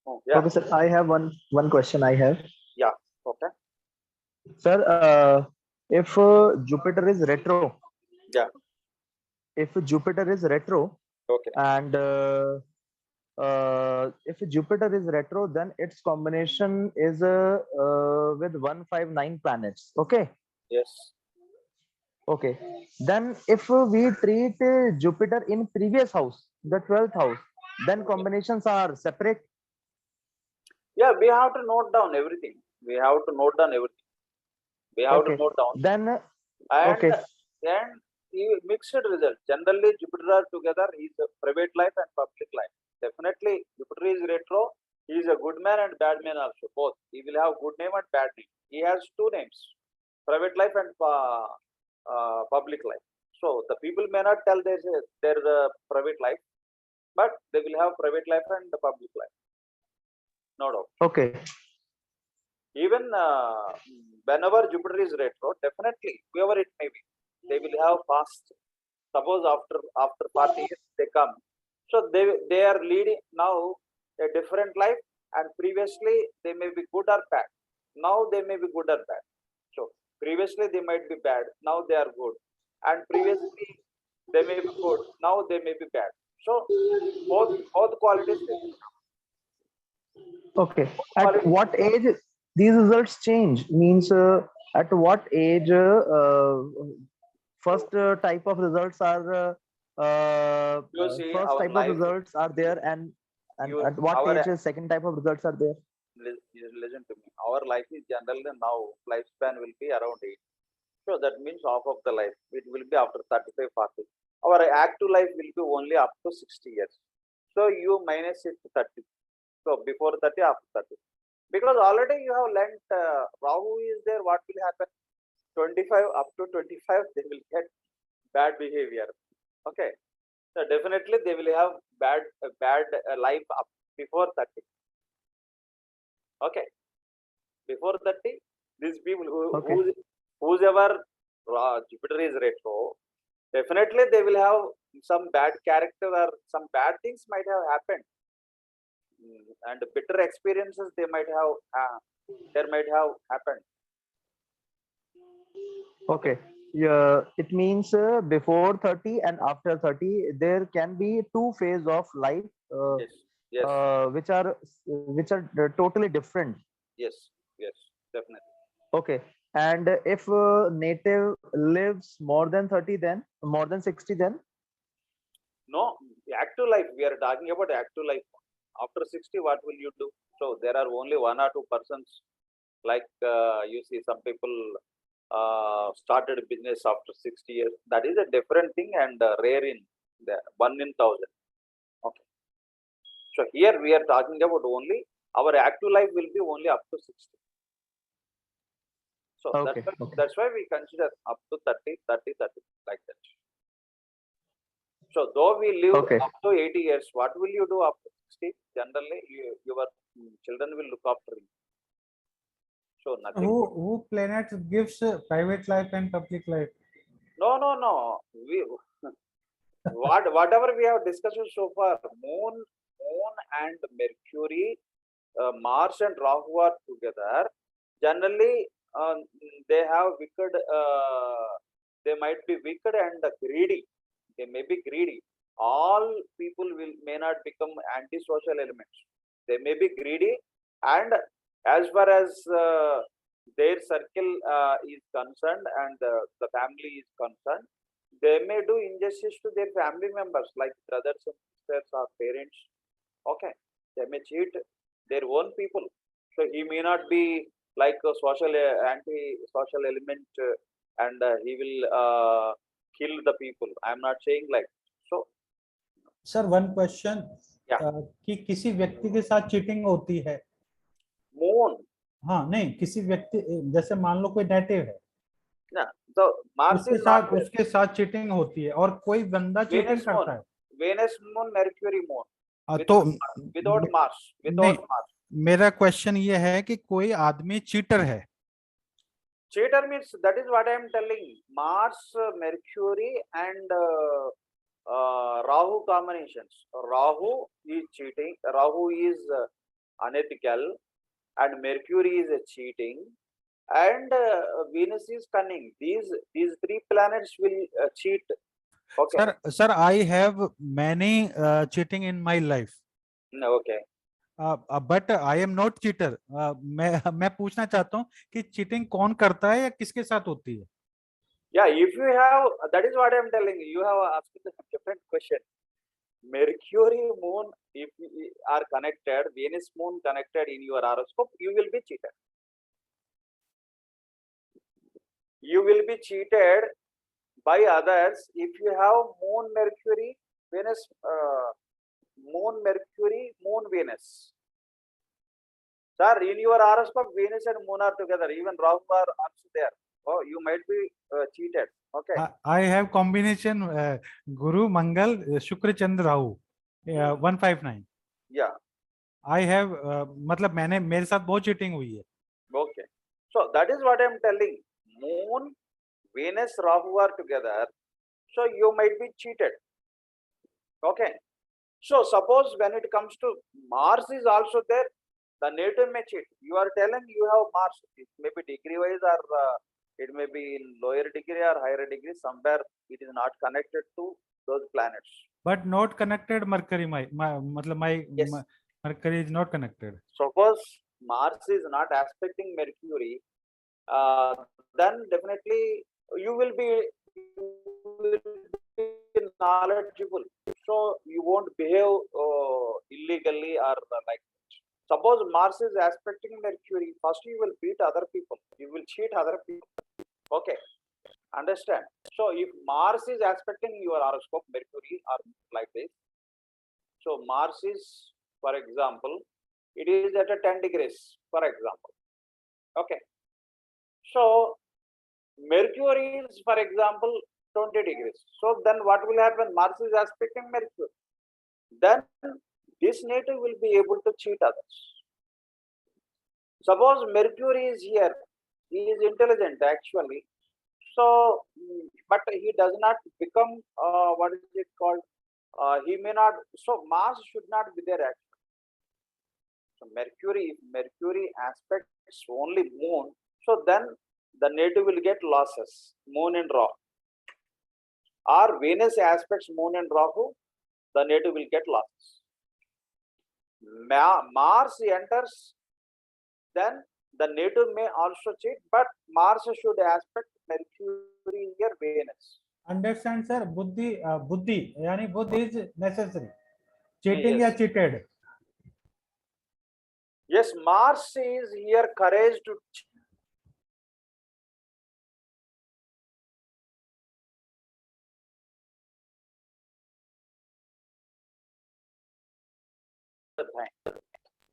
Oh, yeah. Okay, sir, I have one question I have. Yeah, okay. Sir, if Jupiter is retro. Yeah. If Jupiter is retro. Okay. And if Jupiter is retro, then its combination is with 159 planets. Okay. Yes. Okay. Then if we treat Jupiter in previous house, the 12th house, then combinations are separate. Yeah, we have to note down everything. We have to note down. Then and then mixed result. Generally, Jupiter together is a private life and public life. Definitely, Jupiter is retro. He is a good man and bad man also. Both. He will have good name and bad name. He has two names: private life and public life. So the people may not tell there's a private life, but they will have private life and the public life. No doubt. Okay. Even whenever Jupiter is retro, definitely, whoever it may be, they will have fast. Suppose after 40 years they come. So they are leading now a different life, and previously they may be good or bad. Now they may be good or bad. So previously they might be bad, now they are good. And previously they may be good, now they may be bad. So both qualities. Okay. At what age these results change? Means at what age first type of results are You see, first our type of life, results are there, and you at what our age second type of results are there? listen to me. Our life is generally now lifespan will be around 8. So that means half of the life. It will be after 35, 40. Our active life will be only up to 60 years. So you minus it to 30. So before 30, after 30. Because already you have learnt Rahu is there, what will happen? 25 up to 25, they will get bad behavior. Okay. So definitely they will have bad life up before 30. Okay. Before 30, these people Okay. whosoever Jupiter is retro, definitely they will have some bad character or some bad things might have happened. And bitter experiences they might have there might have happened. Okay. Yeah, it means before 30 and after 30, there can be two phases of life Yes, yes, which are totally different. yes, yes, definitely. Okay. And if native lives more than 30, then more than 60, then No, active life, we are talking about active life. After 60, what will you do? So there are only 1 or 2 persons, like you see some people started business after 60 years. That is a different thing and rare in the 1 in 1,000. Okay. So here we are talking about only our active life will be only up to 60. So okay. Okay. that's why we consider up to 30, 30, 30 like that. So though we live Okay. up to 80 years, what will you do after 60? Generally, your children will look after you. So nothing. Who planet gives private life and public life? No, no, no. We whatever we have discussed so far, moon and Mercury, Mars and Rahu are together. Generally, they have wicked. They might be wicked and greedy. They may be greedy. All people may not become antisocial elements. They may be greedy, and as far as their circle is concerned and the family is concerned, they may do injustice to their family members like brothers and sisters or parents. Okay, they may cheat their own people. So he may not be like a social anti-social element, and he will kill the people. I am not saying like so. Sir one question Yeah. कि किसी व्यक्ति के साथ cheating होती है? Moon. हाँ नहीं, किसी व्यक्ति जैसे मान लो कोई नेटिव है, Yeah. So Mars is not there. उसके साथ चीटिंग होती है और कोई बंदा चीटिंग Venus moon, करता है Venus moon, Mercury moon. तो Without Mars, without Mars. मेरा क्वेश्चन ये है कि कोई आदमी चीटर है, Cheater means that is what I am telling. Mars, Mercury, and Rahu combinations. Rahu is cheating. Rahu is unethical, and Mercury is cheating, and Venus is cunning. These three planets will cheat. Okay. Sir I have many cheating in my life, Okay. But I am not cheater. मैं पूछना चाहता हूँ कि cheating कौन करता है या किसके साथ होती है? Yeah, if you have, that is what I am telling you. You have asked a different question. Mercury moon, if you are connected, Venus moon connected in your horoscope, you will be cheated. You will be cheated by others if you have moon Mercury, Venus, moon Mercury, moon Venus. Sir, in your horoscope, Venus and moon are together. Even Rahu are also there. Oh, you might be cheated. Okay. I have combination Guru, Mangal, Shukra, Chandra, Rahu, 159. Yeah. I have मतलब मैंने मेरे साथ बहुत cheating हुई है. Okay. So that is what I am telling. Moon, Venus, Rahu are together. So you might be cheated. Okay. So suppose when it comes to Mars is also there, the native may cheat. You are telling you have Mars. It may be degree wise or it may be in lower degree or higher degree. Somewhere it is not connected to those planets. But not connected Mercury. My मतलब my Yes. Mercury is not connected. Suppose Mars is not aspecting Mercury, then definitely you will be knowledgeable. So you won't behave illegally or like. Suppose Mars is aspecting Mercury, first you will beat other people. You will cheat other people. Okay, understand? So if Mars is aspecting your horoscope, Mercury or like this. So Mars is, for example, it is at a 10 degrees, for example. Okay. So Mercury is, for example, 20 degrees. So then what will happen? Mars is aspecting Mercury. Then this native will be able to cheat others. Suppose Mercury is here. He is intelligent actually. So, but he does not become, what is it called? He may not, so Mars should not be there actually. So Mercury, if Mercury aspects only Moon, so then the native will get losses, Moon and Rahu. Or Venus aspects Moon and Rahu, the native will get losses. Mars enters, then the native may also cheat, but Mars should aspect Mercury here, Venus. Understand, sir? Buddhi, buddhi, yani buddhi is necessary. Cheating Yes. or cheated. Yes, Mars is here courage to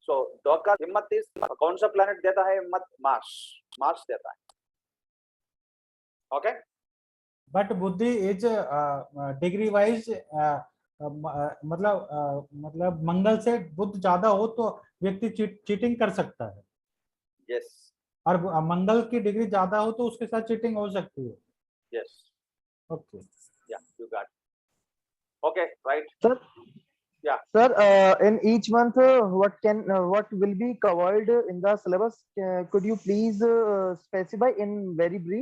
so धोखा हिम्मत इस कौन सा planet देता है हिम्मत? Mars देता है. Okay. But buddhi is degree wise, मतलब मंगल से बुध ज्यादा हो तो व्यक्ति चीटिंग कर सकता है. Yes. और मंगल की डिग्री ज्यादा हो तो उसके साथ चीटिंग हो सकती है. Yes. Okay. Yeah, you got it. Okay, right. Sir. Yeah. Sir, in each month, what will be covered in the syllabus? Could you please specify in very brief?